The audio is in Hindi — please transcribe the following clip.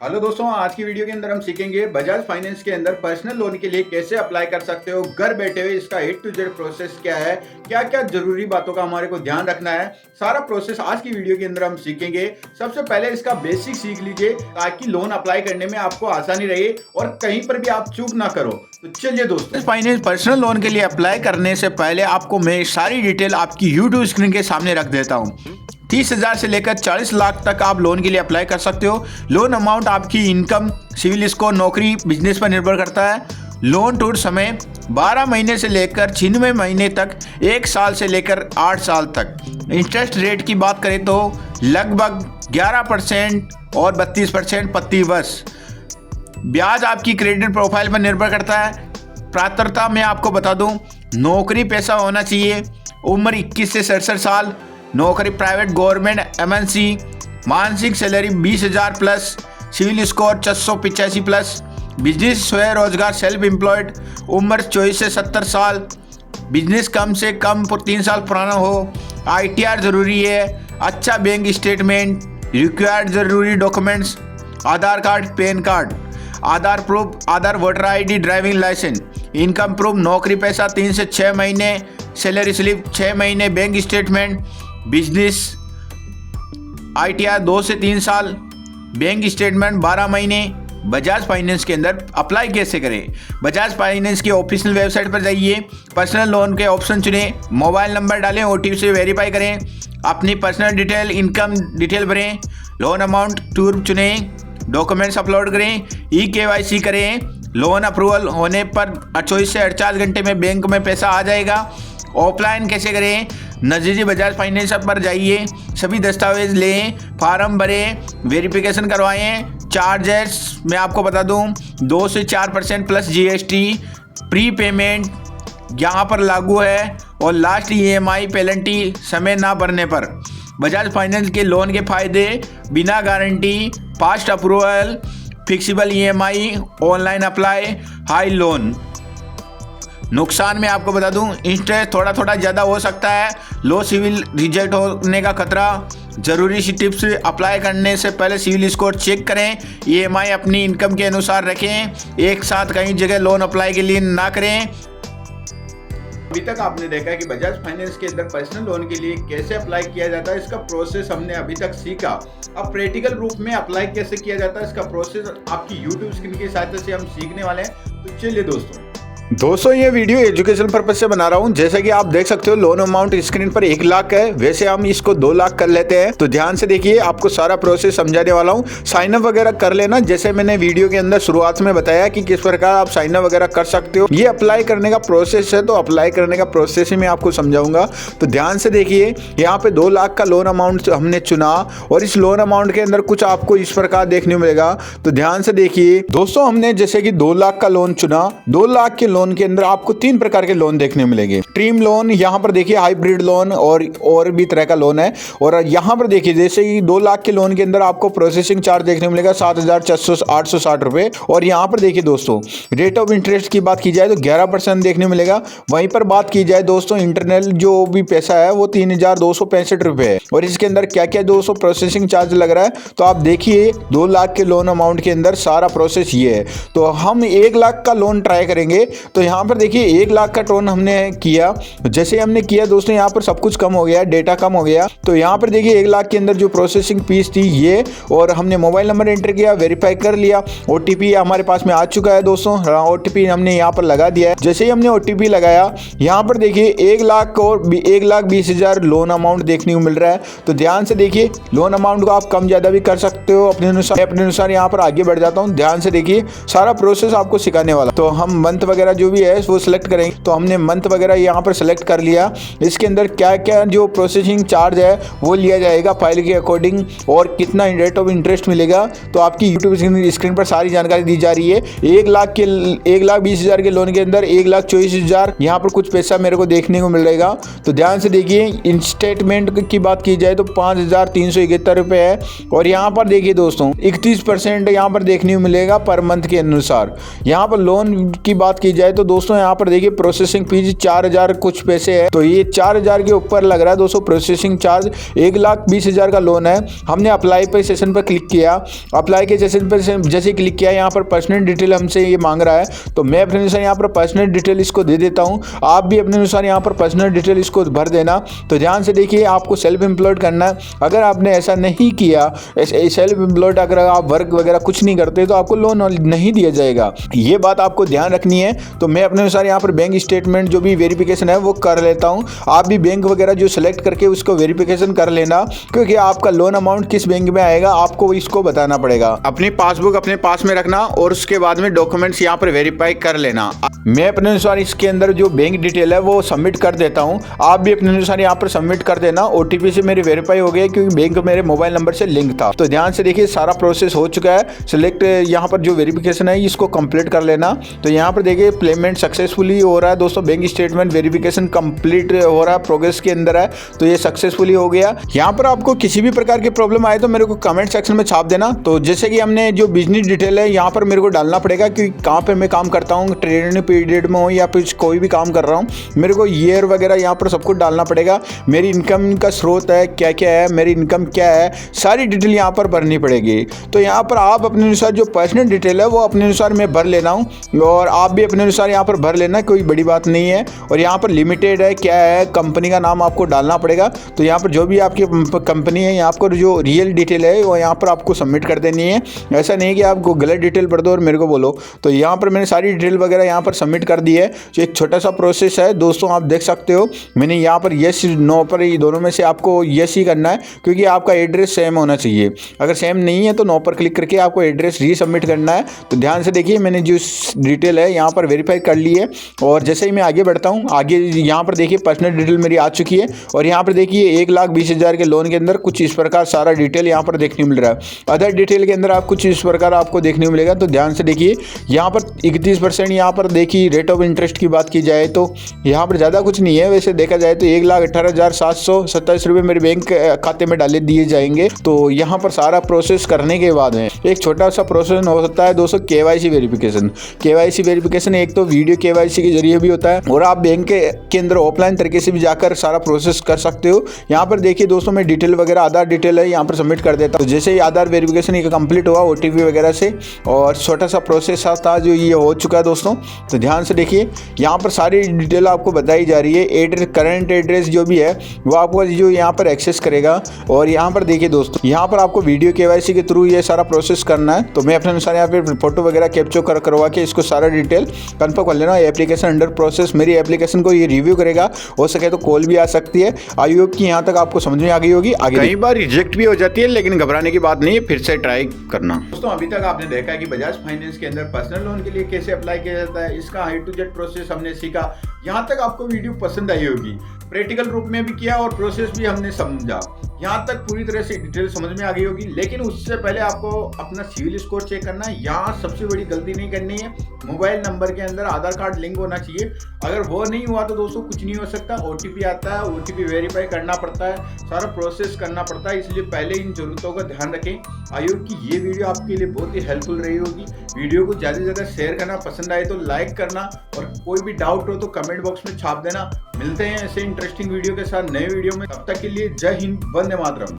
हेलो दोस्तों, आज की वीडियो के अंदर हम सीखेंगे बजाज फाइनेंस के अंदर पर्सनल लोन के लिए कैसे अप्लाई कर सकते हो घर बैठे हुए। इसका A to Z प्रोसेस क्या है, क्या क्या जरूरी बातों का हमारे को ध्यान रखना है, सारा प्रोसेस आज की वीडियो के अंदर हम सीखेंगे। सबसे पहले इसका बेसिक सीख लीजिए ताकि लोन अप्लाई करने में आपको आसानी रहे और कहीं पर भी आप चूक ना करो। तो चलिए दोस्तों, फाइनेंस पर्सनल लोन के लिए अप्लाई करने से पहले आपको मैं सारी डिटेल आपकी यूट्यूब स्क्रीन के सामने रख देता हूँ। 30,000 से लेकर 40 लाख तक आप लोन के लिए अप्लाई कर सकते हो। लोन अमाउंट आपकी इनकम, सिविल स्कोर, नौकरी, बिजनेस पर निर्भर करता है। लोन टूट समय 12 महीने से लेकर 96 महीने तक, 1 साल से लेकर 8 साल तक। इंटरेस्ट रेट की बात करें तो लगभग 11% और 32% प्रति वर्ष। ब्याज आपकी क्रेडिट प्रोफाइल पर निर्भर करता है। पात्रता में आपको बता दूं, नौकरी पेशा होना चाहिए। उम्र 21 से 67 साल। नौकरी प्राइवेट, गवर्नमेंट, MNC। मासिक salary 20,000 plus. CIBIL score 685 plus. Business स्वयं रोजगार, सेल्फ एम्प्लॉयड। उम्र 24 से 70 साल। बिजनेस कम से कम 3 साल पुराना हो। ITR जरूरी है। अच्छा बैंक स्टेटमेंट। रिक्वायर्ड जरूरी documents: Aadhaar card, PAN card, Aadhaar proof, Aadhaar, voter ID, driving licence. Income proof, नौकरी पैसा 3 से 6 महीने, सैलरी स्लिप 6 महीने, बैंक स्टेटमेंट। बिजनेस ITR 2 से 3 साल, बैंक स्टेटमेंट 12 महीने। बजाज फाइनेंस के अंदर अप्लाई कैसे करें? बजाज फाइनेंस की ऑफिशियल वेबसाइट पर जाइए, पर्सनल लोन के ऑप्शन चुनें, मोबाइल नंबर डालें, OTP से वेरीफाई करें, अपनी पर्सनल डिटेल, इनकम डिटेल भरें, लोन अमाउंट टूर चुनें, डॉक्यूमेंट्स अपलोड करें, KYC करें। लोन अप्रूवल होने पर 24 से 48 घंटे में बैंक में पैसा आ जाएगा। ऑफलाइन कैसे करें? नज़दीकी बजाज फाइनेंस पर जाइए, सभी दस्तावेज लें, फार्म भरें, वेरिफिकेशन करवाएं। चार्जेस मैं आपको बता दूं, 2 से 4% प्लस GST प्री पेमेंट यहाँ पर लागू है, और लास्ट EMI पेनल्टी समय ना भरने पर। बजाज फाइनेंस के लोन के फायदे: बिना guarantee, fast approval, flexible EMI, online apply, high loan. नुकसान में आपको बता दूं, इंटरेस्ट थोड़ा ज़्यादा हो सकता है, लो सिविल, रिजेक्ट होने का खतरा। ज़रूरी सी टिप्स: अप्लाई करने से पहले सिविल स्कोर चेक करें, EMI अपनी इनकम के अनुसार रखें, एक साथ कई जगह लोन अप्लाई के लिए ना करें। अभी तक आपने देखा है कि बजाज फाइनेंस के अंदर पर्सनल लोन के लिए कैसे अप्लाई किया जाता है, इसका प्रोसेस हमने अभी तक सीखा। अब प्रैक्टिकल रूप में अप्लाई कैसे किया जाता है, इसका प्रोसेस आपकी यूट्यूब स्क्रीन की सहायता से हम सीखने वाले हैं। तो चलिए दोस्तों, ये वीडियो एजुकेशन पर्पज से बना रहा हूँ। जैसे कि आप देख सकते हो, लोन अमाउंट स्क्रीन पर 1 लाख है, वैसे हम इसको 2 लाख कर लेते हैं। तो ध्यान से देखिए, आपको सारा प्रोसेस समझाने वाला हूँ। साइन अप वगैरह कर लेना, जैसे मैंने वीडियो के अंदर शुरुआत में बताया कि किस प्रकार आप साइन अप वगैरह कर सकते हो। ये अप्लाई करने का प्रोसेस है, तो अप्लाई करने का प्रोसेस ही मैं आपको समझाऊंगा। तो ध्यान से देखिए, यहाँ पे 2 लाख का लोन अमाउंट हमने चुना, और इस लोन अमाउंट के अंदर कुछ आपको इस प्रकार देखने को मिलेगा। तो ध्यान से देखिए दोस्तों, हमने जैसे कि 2 लाख का लोन चुना। 2 लाख के लोन के अंदर आपको 3 प्रकार के लोन देखने मिलेंगे। ड्रीम लोन, यहाँ पर देखिए हाइब्रिड लोन, और भी तरह का लोन है। और यहाँ पर देखिए, जैसे कि 2 लाख के लोन के अंदर आपको प्रोसेसिंग चार्ज देखने मिलेगा 7,860 रुपए। और यहाँ पर देखिए दोस्तों, रेट ऑफ इंटरेस्ट की बात की जाए तो 11% देखने मिलेगा। वहीं पर बात की जाए दोस्तों, इंटरनल जो भी पैसा है वो 3,265 रुपए है। और इसके अंदर क्या क्या दोस्तों प्रोसेसिंग चार्ज लग रहा है, तो आप देखिए 2 लाख के लोन अमाउंट के अंदर सारा प्रोसेस ये है। तो हम 1 लाख का लोन ट्राई करेंगे। तो यहाँ पर देखिए 1 लाख का लोन हमने किया। जैसे हमने किया दोस्तों, यहाँ पर सब कुछ कम हो गया, डेटा कम हो गया। तो यहाँ पर देखिए 1 लाख के अंदर जो प्रोसेसिंग फीस थी ये, और हमने मोबाइल नंबर एंटर किया, वेरीफाई कर लिया। OTP हमारे पास में आ चुका है दोस्तों। OTP हमने यहाँ पर लगा दिया है। जैसे ही हमने OTP लगाया, यहाँ पर देखिए 1 लाख और 1,20,000 लोन अमाउंट देखने को मिल रहा है। तो ध्यान से देखिए, लोन अमाउंट को आप कम ज़्यादा भी कर सकते हो अपने अनुसार। यहाँ पर आगे बढ़ जाता हूँ, ध्यान से देखिए, सारा प्रोसेस आपको सिखाने वाला। तो हम मंथ वगैरह जो भी है वो सिलेक्ट करेंगे। तो हमने मंथ वगैरह यहाँ पर सेलेक्ट कर लिया। इसके अंदर क्या क्या जो प्रोसेसिंग चार्ज है वो लिया जाएगा फाइल के अकॉर्डिंग, और कितना रेट ऑफ इंटरेस्ट मिलेगा, तो आपकी यूट्यूब स्क्रीन पर सारी जानकारी दी जा रही है। 1,20,000 के लोन के अंदर 1,24,000 यहाँ पर कुछ पैसा मेरे को देखने को मिलेगा। तो ध्यान से देखिए, इन स्टेटमेंट की बात की जाए तो 5,371 रुपये है। और यहाँ पर देखिए दोस्तों, 31% यहाँ पर देखने को मिलेगा पर मंथ के अनुसार। यहाँ पर लोन की बात की जाए जाए तो दोस्तों यहाँ पर देखिए प्रोसेसिंग फीस 4000 कुछ पैसे है, तो ये 4000 के ऊपर लग रहा है दोस्तों प्रोसेसिंग चार्ज। 1,20,000 का लोन है। हमने अप्लाई पे सेशन पर क्लिक किया, अप्लाई के सेशन पर जैसे क्लिक किया यहाँ पर पर्सनल डिटेल हमसे ये मांग रहा है, तो मैं अपने अनुसार यहाँ पर पर्सनल डिटेल इसको दे देता हूँ। आप भी अपने अनुसार यहाँ पर पर्सनल डिटेल इसको भर देना। तो ध्यान से देखिए, आपको सेल्फ एम्प्लॉयड करना है। अगर आपने ऐसा नहीं किया, सेल्फ एम्प्लॉयड अगर आप वर्क वगैरह कुछ नहीं करते तो आपको लोन नहीं दिया जाएगा, ये बात आपको ध्यान रखनी है। तो मैं अपने अनुसार यहाँ पर बैंक स्टेटमेंट जो भी वेरिफिकेशन है वो कर लेता हूँ। आप भी बैंक वगैरह जो सिलेक्ट करके उसको वेरिफिकेशन कर लेना, क्योंकि आपका लोन अमाउंट किस बैंक में आएगा आपको इसको बताना पड़ेगा। अपनी पासबुक अपने पास में रखना और उसके बाद में डॉक्यूमेंट्स यहाँ पर वेरीफाई कर लेना। मैं अपने अनुसार इसके अंदर जो बैंक डिटेल है वो सबमिट कर देता हूँ, आप भी अपने अनुसार यहाँ पर सबमिट कर देना। ओटीपी से मेरी वेरीफाई हो गया क्योंकि बैंक मेरे मोबाइल नंबर से लिंक था। तो ध्यान से देखिए, सारा प्रोसेस हो चुका है। सिलेक्ट यहाँ पर जो वेरिफिकेशन है इसको कंप्लीट कर लेना। तो यहाँ पर देखिए पेमेंट सक्सेसफुली हो रहा है दोस्तों, बैंक स्टेटमेंट वेरिफिकेशन कंप्लीट हो रहा है, प्रोग्रेस के अंदर है, तो ये सक्सेसफुली हो गया। यहाँ पर आपको किसी भी प्रकार की प्रॉब्लम आए तो मेरे को कमेंट सेक्शन में छाप देना। तो जैसे कि हमने जो बिजनेस डिटेल है यहाँ पर मेरे को डालना पड़ेगा कि कहाँ पर मैं काम करता हूँ, ट्रेनिंग पीरियड में हो या फिर कोई भी काम कर रहा हूँ, मेरे को ईयर वगैरह यहाँ पर सब कुछ डालना पड़ेगा। मेरी इनकम का स्रोत है क्या क्या है, मेरी इनकम क्या है, सारी डिटेल यहाँ पर भरनी पड़ेगी। तो यहाँ पर आप अपने अनुसार जो पर्सनल डिटेल है वो अपने अनुसार मैं भर लेना हूँ, और आप भी अपने अनुसार यहाँ पर भर लेना, कोई बड़ी बात नहीं है। और यहाँ पर लिमिटेड है क्या है, कंपनी का नाम आपको डालना पड़ेगा। तो यहाँ पर जो भी आपकी कंपनी है यहाँ पर जो रियल डिटेल है वो यहाँ पर आपको सबमिट कर देनी है। ऐसा नहीं कि आपको गलत डिटेल भर दो और मेरे को बोलो। तो यहाँ पर मैंने सारी डिटेल वगैरह यहाँ पर सबमिट कर दी है। जो एक छोटा सा प्रोसेस है दोस्तों, आप देख सकते हो मैंने यहाँ पर येस नो पर ये दोनों में से आपको येस ही करना है, क्योंकि आपका एड्रेस सेम होना चाहिए। अगर सेम नहीं है तो नो पर क्लिक करके आपको एड्रेस रीसबमिट करना है। तो ध्यान से देखिए, मैंने जो डिटेल है यहाँ पर वेरीफाई कर ली है। और जैसे ही मैं आगे बढ़ता हूँ, आगे यहाँ पर देखिए पर्सनल डिटेल मेरी आ चुकी है। और यहाँ पर देखिए 1,20,000 के लोन के अंदर कुछ इस प्रकार सारा डिटेल यहाँ पर देखने मिल रहा है। अदर डिटेल के अंदर आप कुछ इस प्रकार आपको देखने को मिलेगा। तो ध्यान से देखिए, यहाँ पर 31% यहाँ पर देखिए रेट ऑफ इंटरेस्ट की बात की जाए तो यहाँ पर ज़्यादा कुछ नहीं है। वैसे देखा जाए तो 1,18,727 रुपये मेरे बैंक खाते में डाले दिए जाएंगे। तो यहाँ पर सारा प्रोसेस करने के बाद में एक छोटा सा प्रोसेस होता है दोस्तों, KYC वेरिफिकेशन। KYC वेरिफिकेशन एक तो वीडियो KYC के जरिए भी होता है, और आप बैंक के अंदर ऑफलाइन तरीके से भी जाकर सारा प्रोसेस कर सकते हो। यहाँ पर देखिए दोस्तों, मैं डिटेल वगैरह आधार डिटेल है यहाँ पर सबमिट कर देता हूँ। तो जैसे ही आधार वेरिफिकेशन ये कंप्लीट हुआ OTP वगैरह से, और छोटा सा प्रोसेस था जो ये हो चुका है दोस्तों। तो ध्यान से देखिए, यहाँ पर सारी डिटेल आपको बताई जा रही है। एड्रेस, करंट एड्रेस जो भी है वो आपको जो यहाँ पर एक्सेस करेगा। और यहाँ पर देखिए दोस्तों, यहाँ पर आपको वीडियो KYC के थ्रू ये सारा प्रोसेस करना है। तो मैं अपने अनुसार यहाँ पे फोटो वगैरह कैप्चर करवा के इसको सारा डिटेल कंफर्म कर लेना। एप्लीकेशन अंडर प्रोसेस, मेरी एप्लीकेशन को ये रिव्यू करेगा, हो सके तो कॉल भी आ सकती है। आई होप कि यहाँ तक आपको समझ में आ गई होगी। आगे कई बार रिजेक्ट भी हो जाती है, लेकिन घबराने की बात नहीं है, फिर से ट्राई करना। दोस्तों अभी तक आपने देखा है कि बजाज फाइनेंस के अंदर पर्सनल लोन के लिए कैसे अप्लाई किया जाता है, इसका A to Z प्रोसेस हमने सीखा। यहाँ तक आपको वीडियो पसंद आई होगी, प्रैक्टिकल रूप में भी किया और प्रोसेस भी हमने समझा। यहाँ तक पूरी तरह से डिटेल समझ में आ गई होगी। लेकिन उससे पहले आपको अपना सिविल स्कोर चेक करना है। यहाँ सबसे बड़ी गलती नहीं करनी है, मोबाइल नंबर के अंदर आधार कार्ड लिंक होना चाहिए। अगर वो नहीं हुआ तो दोस्तों कुछ नहीं हो सकता। OTP आता है, OTP वेरीफाई करना पड़ता है, सारा प्रोसेस करना पड़ता है। इसलिए पहले इन जरूरतों का ध्यान रखें। आई होप कि ये वीडियो आपके लिए बहुत ही हेल्पफुल रही होगी। वीडियो को ज़्यादा से ज़्यादा शेयर करना, पसंद आए तो लाइक करना, और कोई भी डाउट हो तो कमेंट बॉक्स में छाप देना। मिलते हैं ऐसे इंटरेस्टिंग वीडियो के साथ नए वीडियो में। तब तक के लिए जय हिंद, वंदे मातरम।